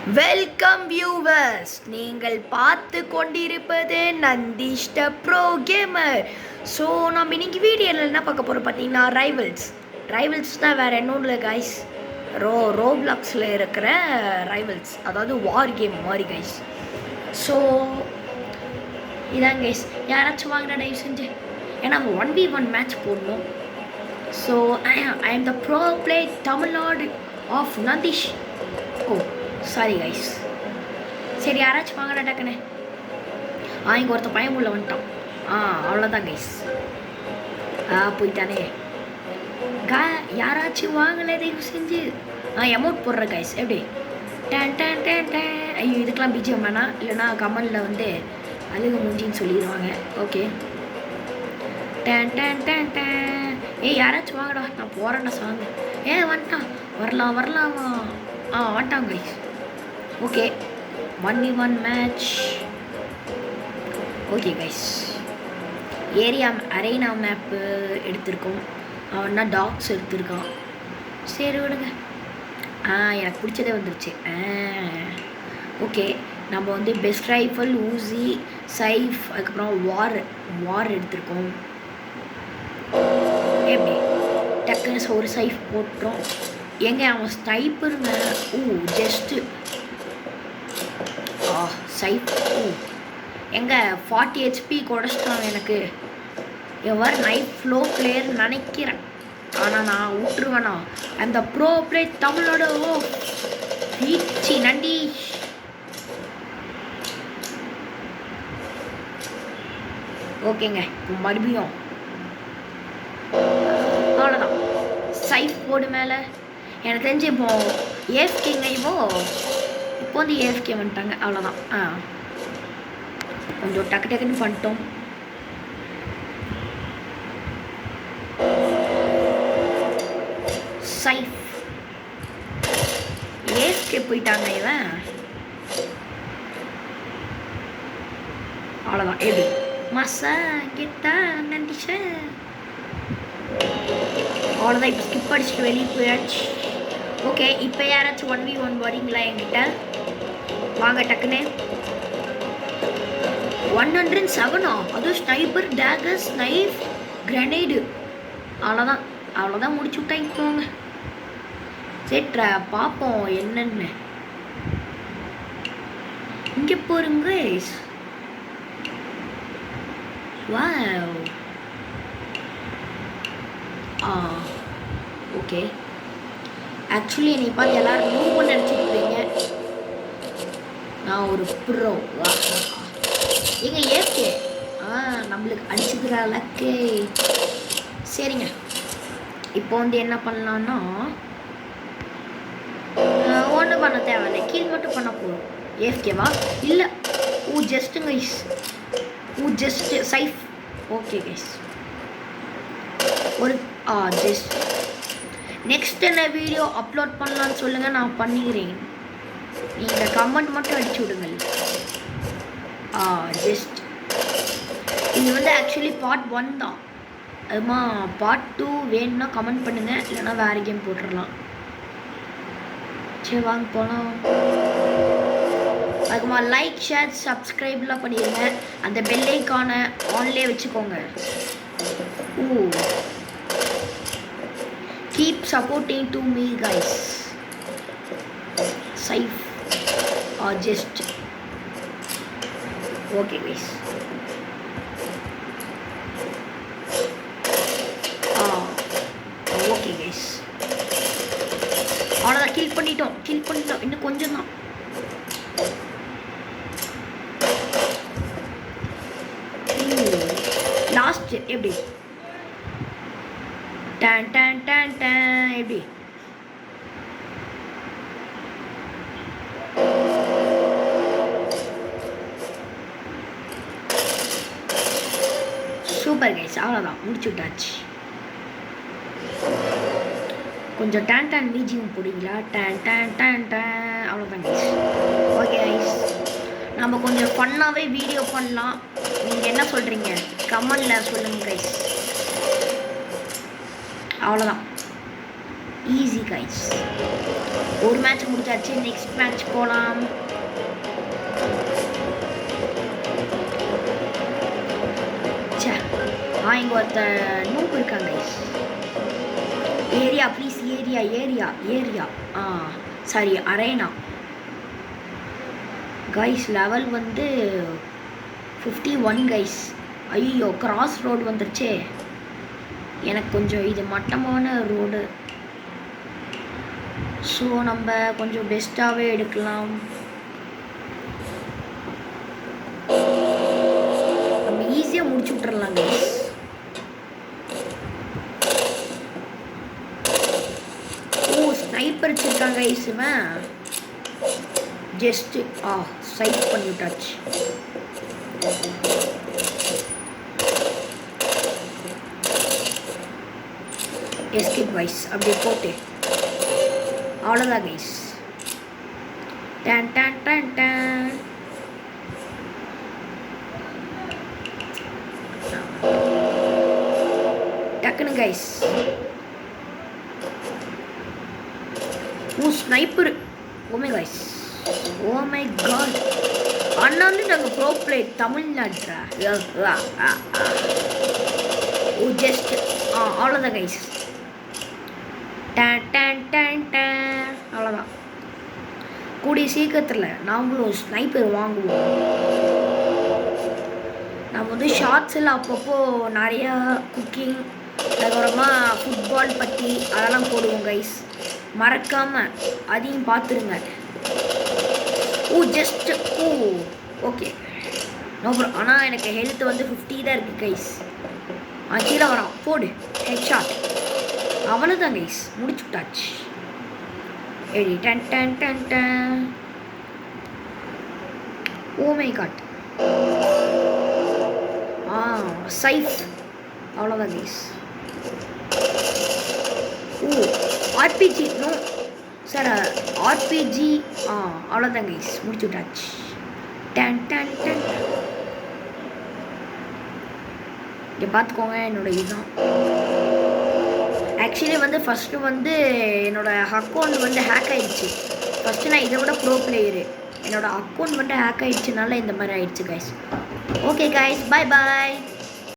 Welcome viewers, நீங்கள் பார்த்து கொண்டிருப்பது நந்திஷ்ட ப்ரோ கேமர். ஸோ நம்ம இன்னைக்கு வீடியோவில் என்ன பார்க்க போகிறோம் பார்த்தீங்கன்னா ரைவல்ஸ் தான் வேறு என்னும் இல்லை கைஸ். ரோப்ளாக்ஸில் இருக்கிற ரைவல்ஸ், அதாவது வார் கேம் மாதிரி கைஸ். ஸோ இதான் கைஸ், யாராச்சும் வாங்கினா தயவு செஞ்சு, ஏன்னா நம்ம 1v1 மேட்ச் போடணும். So I am the pro play Tamil Nadu of Nandish. Oh sorry guys. சரி, யாராச்சும் வாங்கடா டக்குன்னு. இங்கே ஒருத்த பையன் உள்ள வந்துட்டான். அவ்வளோதான் கைஸ். போயிட்டானே. யாராச்சும் வாங்கலை தயவு செஞ்சு. அமௌண்ட் போடுற கைஸ். எப்படி டேன் டேன் டேன் டேன். ஐயோ, இதுக்கெலாம் பிஜிஎம் வேணாம், இல்லைனா கமெண்டில் வந்து அழுக மூஞ்சின்னு சொல்லிடுவாங்க. ஓகே, டேன் டேன் டேன் டேன். யாராச்சும் வாங்கடா, நான் போகிறேன்டா சாங். வந்துட்டான். வரலாமா? வந்துட்டான் guys. Okay, 1v1 match. Okay guys, arena map எடுத்திருக்கோம். அவன்னா டாக்ஸ் எடுத்திருக்கான். சரி விடுங்க. எனக்கு பிடிச்சதே வந்துருச்சு. ஓகே, நம்ம வந்து பெஸ்ட் ரைஃபிள், ஊசி, சைஃப், அதுக்கப்புறம் வார் எடுத்திருக்கோம். எப்படி டக்குன்னு ஒரு சைஃப் போட்டுறோம். அவன் ஸ்னைப்பருங்க. ஜஸ்ட்டு சைஃப். 40 HP குறைச்சிட்டான் எனக்கு. எவ்வாறு நைட் ஃப்ளோ பிளேயர் நினைக்கிறேன், ஆனால் நான் விட்டுருவேண்ணா. அந்த ப்ரோ பிளே தமிழோட வீச்சி நண்டி. ஓகேங்க, மறுபடியும் அவ்வளோதான். சைஃப் போர்டு மேலே எனக்கு தெரிஞ்சு இப்போ ஏஎஃப்கேங்க. இப்போ வந்து ஏஎஃப்கே வந்துட்டாங்க. அவ்வளோதான். கொஞ்சம் டக்குன்னு பண்ணிட்டோம். சைஃப் ஏஎஃப்கே போயிட்டாங்க இவன். அவ்வளோதான். எப்படி மசா கெட்டா நண்டிஷ. அவ்வளோதான். இப்போ ஸ்கிப் அடிச்சுட்டு வெளியே போயாச்சு. ஓகே, இப்போ யாராச்சும் 1v1 வரீங்களா என்கிட்ட? வாங்க டக்குன்னு. 107. அதுவும் ஸ்னைப்பர், டேகர், ஸ்னைப், கிரனேடு. அவ்வளோதான் முடிச்சு விட்டாங்க. போங்க. சரி, பார்ப்போம் என்னன்னு. இங்கே போருங்க. வாவ். ஓகே, ஆக்சுவலி என்னை பார்த்து எல்லாரும் நூபுன்னு நினச்சிருப்பீங்க. நான் ஒரு ப்ரோ. ஏகே நம்மளுக்கு அடிச்சுக்கிற லக்கே. சரிங்க, இப்போ வந்து என்ன பண்ணலான்னா, ஒன்றும் பண்ண தேவையில்லை, கீழ் மட்டும் பண்ண போகிறோம். ஏஃப்கேவா? இல்லை, just guys. Just Saif. Okay guys, ஒரு ஜஸ்ட் நெக்ஸ்ட் என்ன வீடியோ அப்லோட் பண்ணலான்னு சொல்லுங்கள், நான் பண்ணிக்கிறேன். நீங்கள் கமெண்ட் மட்டும் அடிச்சு விடுங்கள். ஜஸ்ட் இது வந்து ஆக்சுவலி பார்ட் 1 தான். அதுமா பார்ட் 2 வேணும்னா கமெண்ட் பண்ணுங்கள், இல்லைனா வேறு கேம் போட்டுடலாம். சரி வாங்க போகலாம். அதுக்குமா லைக், ஷேர், சப்ஸ்கிரைப்லாம் பண்ணிடுங்க. அந்த பெல் ஐகானை ஆன்லேயே வச்சுக்கோங்க. Keep supporting to me guys. Safe or just okay guys. Okay guys, அவ்வளோதான். கில் பண்ணிட்டோம். இன்னும் கொஞ்சம் தான். லாஸ்ட் எப்படி டான் டான் டான் டான். எப்படி சூப்பர் கைஸ். அவ்வளோதான், முடிச்சு விட்டாச்சு. கொஞ்சம் டான் டான் பிஜிஎம் போடுங்களா? டான் டான் டான் டான். அவ்வளோதான் கைஸ். ஓகே கைஸ், நம்ம கொஞ்சம் ஃபன்னாகவே வீடியோ பண்ணலாம். நீங்கள் என்ன சொல்கிறீங்க கமெண்டில் சொல்லுங்கள் கைஸ். அவ்வளோதான். Easy guys. ஒரு மேட்ச் முடிச்சாச்சு, நெக்ஸ்ட் மேட்ச் போகலாம். சே இங்கே ஒருத்த நூப் இருக்காங்க guys. Area please, area area area sorry arena guys. Level வந்து 51 கைஸ். ஐயோ கிராஸ் ரோடு வந்துருச்சே. எனக்கு கொஞ்சம் இது மட்டமான ரோடு, ஸோ நம்ம கொஞ்சம் பெஸ்ட்டாகவே எடுக்கலாம். நம்ம ஈஸியாக முடிச்சு விட்றலாம் கைஸ். ஸ்னைப்பர் வச்சிருக்காங்க கைஸ். இவன் ஜஸ்ட் சைட் பண்ணி விட்டாச்சு. எஸ்கேப் கைஸ், அப்படியே போட்டு அவ்வளோதான் கைஸ். டன் டன் டன் டன். டக்குனு guys. Sniper. Oh my guys, oh my god. அண்ணா வந்து நாங்கள் ப்ரோ பிளேயர் தமிழ்நாட்டுறா. ஓ ஜஸ்ட் அவ்வளோதான் கைஸ். டன் டன் டன் டன். அவ்வளோதான். கூடிய சீக்கிரத்தில் நாங்களும் ஸ்னைப்பர் வாங்குவோம். நம்ம வந்து ஷார்ட்ஸில் அப்பப்போ நிறையா குக்கிங், அதுக்கப்புறமா ஃபுட்பால் பற்றி அதெல்லாம் போடுவோம் கைஸ். மறக்காமல் அதையும் பார்த்துருங்க. Just okay no bro. ஆனால் எனக்கு ஹெல்த் வந்து 50 தான் இருக்குது கைஸ். கீழே வரான், போடு ஹெட் ஷாட். அவ்வளோதான் கைஸ், முடிச்சு விட்டாச்சு. எடி டன் டன் டன் டன். Oh my god. சைஃப். அவ்வளோதான் guys. RPG no sir, RPG அவ்வளோதான் கைஸ், முடிச்சு விட்டாச்சு. டன் டன் டன். இங்கே பார்த்துக்கோங்க என்னோட இதுதான். ஆக்சுவலி வந்து ஃபஸ்ட்டு வந்து என்னோடய அக்கௌண்ட் வந்து ஹேக் ஆகிடுச்சு. ஃபஸ்ட்டு நான் இதை விட ப்ரோ பிளேயரு. என்னோடய அக்கௌண்ட் வந்து ஹேக் ஆகிடுச்சுனால இந்த மாதிரி ஆயிடுச்சு கைஸ். ஓகே கைஸ், பாய் பாய்.